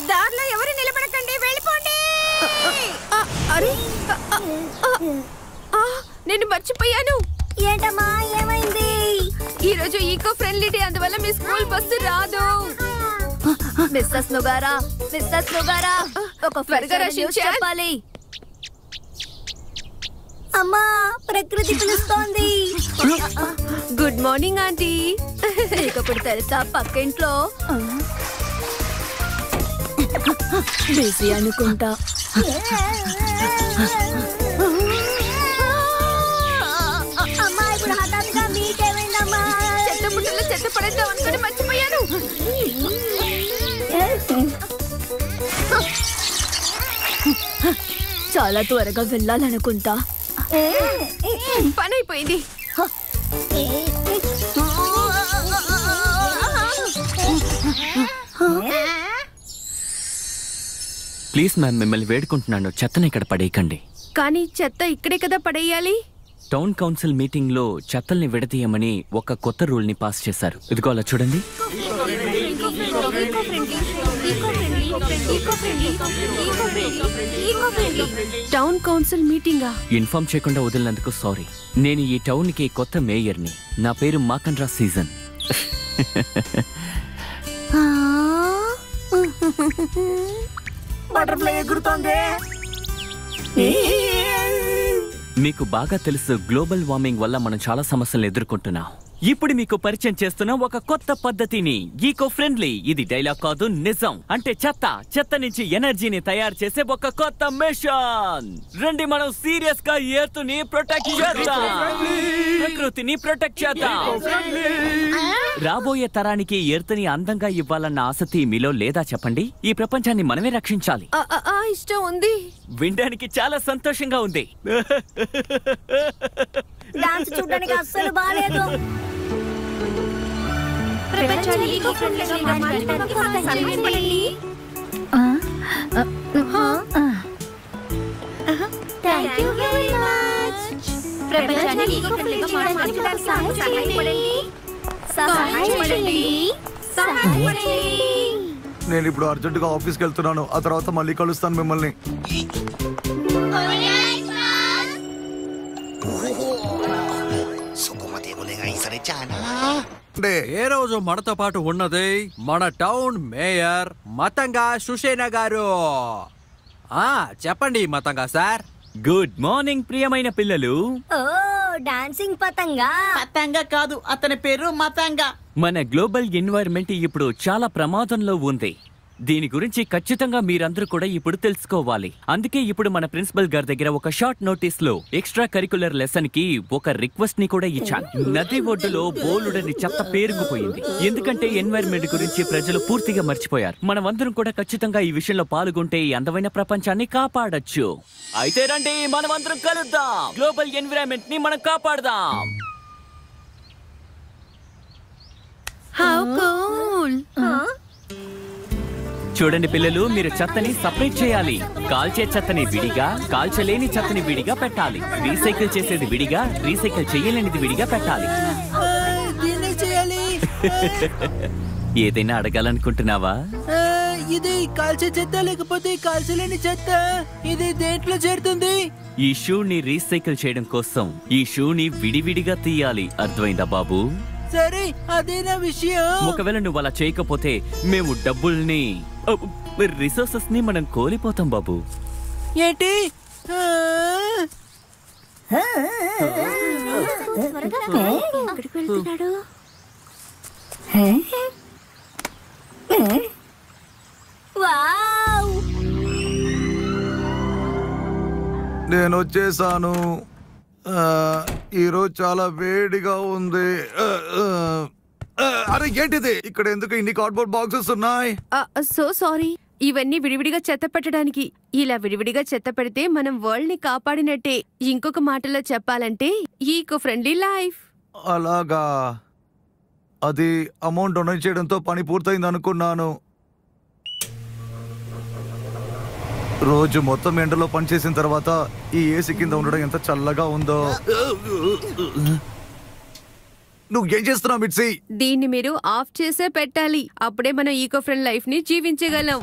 దారిలో ఎవరు నిలబడకండి, వెళ్ళిపోండి. అరే నేను మర్చిపోయాను. ఏంటమ్మా ఏమైంది? ఈ రోజు ఈకో ఫ్రెండ్లీ డే, అందువల్ల మీ స్కూల్ బస్సు రాదు. మిస్సెస్ నొగారా, ఒక త్వరగా రక్షించు చెప్పాలి. అమ్మా ప్రకృతి పిలుస్తోంది. Good morning aunty. నీకప్పుడు తెలుసా పక్కింట్లో బిజీ అనుకుంటా. అమ్మా ఇప్పుడు హఠాత్తుగా మీకేమైందమ్మా? చెత్త బుట్టలో చెత్త పడేద్దాం అనుకుని మర్చిపోయాను. చాలా త్వరగా వెళ్ళాలనుకుంటా. పని అయిపోయింది. ప్లీజ్ మ్యామ్, మిమ్మల్ని వేడుకుంటున్నాను, చెత్తని ఇక్కడ పడేయకండి. కానీ చెత్త ఇక్కడే కదా పడేయాలి. టౌన్ కౌన్సిల్ మీటింగ్ లో చెత్తల్ని విడదీయమని ఒక కొత్త రూల్ ని పాస్ చేశారు. ఇదిగో అలా చూడండి. Town council మీటింగా? ఇన్ఫార్మ్ చేయకుండా వదిలినందుకు సారీ. నేను ఈ టౌన్ కి కొత్త మేయర్ని. నా పేరు మాకన్రా సీజన్. బటర్ఫ్లై ఎగురుతోంది. మీకు బాగా తెలుసు, గ్లోబల్ వార్మింగ్ వల్ల మనం చాలా సమస్యలు ఎదుర్కొంటున్నాం. ఇప్పుడు మీకు పరిచయం చేస్తున్న ఒక కొత్త పద్ధతిని, ఈకో ఫ్రెండ్లీ. ఇది డైలాగ్ కాదు, నిజం. అంటే చెత్త నుంచి ఎనర్జీని తయారు చేసే ఒక కొత్త మిషన్. రండి, మనం సీరియస్ గా ఎర్త్ని ప్రొటెక్ట్ చేద్దాం, ప్రకృతిని ప్రొటెక్ట్ చేద్దాం. రాబోయే తరానికి ఎర్త్ని అందంగా ఇవ్వాలన్న ఆసక్తి మీలో లేదా చెప్పండి? ఈ ప్రపంచాన్ని మనమే రక్షించాలి. ఇష్టం ఉంది. వినడానికి చాలా సంతోషంగా ఉంది. డాన్స్ చూడడానికి అస్సలు బాలేదు. నేను ఇప్పుడు అర్జెంటుగా ఆఫీస్కి వెళ్తున్నాను. ఆ తర్వాత మళ్ళీ కలుస్తాను మిమ్మల్ని. ఏ రోజు మనతో పాటు ఉన్నది మన టౌన్ మేయర్ మతంగా సుషేనా గారు. చెప్పండి మతంగా సార్. గుడ్ మార్నింగ్ ప్రియమైన పిల్లలు. ఓ డాన్సింగ్ పతంగా. పతంగా కాదు, అతని పేరు మతంగా. మన గ్లోబల్ ఎన్వైరన్మెంట్ ఇప్పుడు చాలా ప్రమాదంలో ఉంది. దీని గురించి ఖచ్చితంగా మీరందరూ కూడా ఇప్పుడు తెలుసుకోవాలి. అందుకే ఇప్పుడు మన ప్రిన్సిపల్ గారి దగ్గర ఒక షార్ట్ నోటీస్ లో ఎక్స్ట్రా కరికులర్ లెసన్ కి ఒక రిక్వెస్ట్ ని కూడా ఇచ్చాను. నది ఒడ్డులో బోలుడని చెత్త పేరుకుపోయింది. ఎందుకంటే ఎన్వైరన్మెంట్ గురించి ప్రజలు పూర్తిగా మర్చిపోయారు. మనమందరం కూడా ఖచ్చితంగా ఈ విషయంలో పాల్గొంటే ఈ అందమైన ప్రపంచాన్ని కాపాడొచ్చు. అయితే రండి, మనమందరం కలుద్దాం, గ్లోబల్ ఎన్వైరన్మెంట్ ని మనం కాపాడదాం. How cool. చూడండి పిల్లలు, మీరు చెత్తని సపరేట్ చేయాలి. కాల్చే చెత్తని విడిగా, కాల్చలేని చెత్తని విడిగా పెట్టాలి. రీసైకిల్ చేసేది విడిగా, రీసైకిల్ చేయలేనిది విడిగా పెట్టాలి. ఏదైనా అడగాలనుకుంటున్నావా? ఇది కాల్చే చెత్త లేకపోతే కాల్చలేని చెత్త, ఇది దేంట్లో చేరుతుంది? ఈ షూని రీసైకిల్ చేయడం కోసం ఈ షూని విడివిడిగా తీయాలి. అర్థమైందా బాబు? సరే, అదేనా విషయం. ఒకవేళ నువ్వు అలా చేయకపోతే మేము డబ్బుల్ని, రిసోర్సెస్ ని మనం కోల్పోతాం బాబు. ఏంటి? నేను వచ్చేసాను. ఈరోజు చాలా వేడిగా ఉంది. అరే ఏంటిది? ఇక్కడ ఎందుకు ఇన్ని కార్డ్బోర్డ్ బాక్సెస్ ఉన్నాయి? So sorry. ఇవన్నీ విడివిడిగా చెత్త పెట్టడానికి. ఇలా విడివిడిగా చెత్త పెడితే మనం వరల్డ్ ని కాపాడినట్టే. ఇంకొక మాటలో చెప్పాలంటే ఈకో ఫ్రెండ్లీ లైఫ్. అలాగా? అది అమౌంట్ డొనేట్ చేయడంతో పని పూర్తయింది అనుకున్నాను. రోజు మొత్తం ఎండలో పనిచేసిన తర్వాత ఈ ఏసీ కింద ఉండడం ఎంత చల్లగా ఉందో. నువ్వు ఏం చేస్తున్నావు మిట్సీ? దీన్ని మీరు ఆఫ్ చేసే పెట్టాలి. అప్పుడే మనం ఈకో ఫ్రెండ్ లైఫ్ ని జీవించగలం.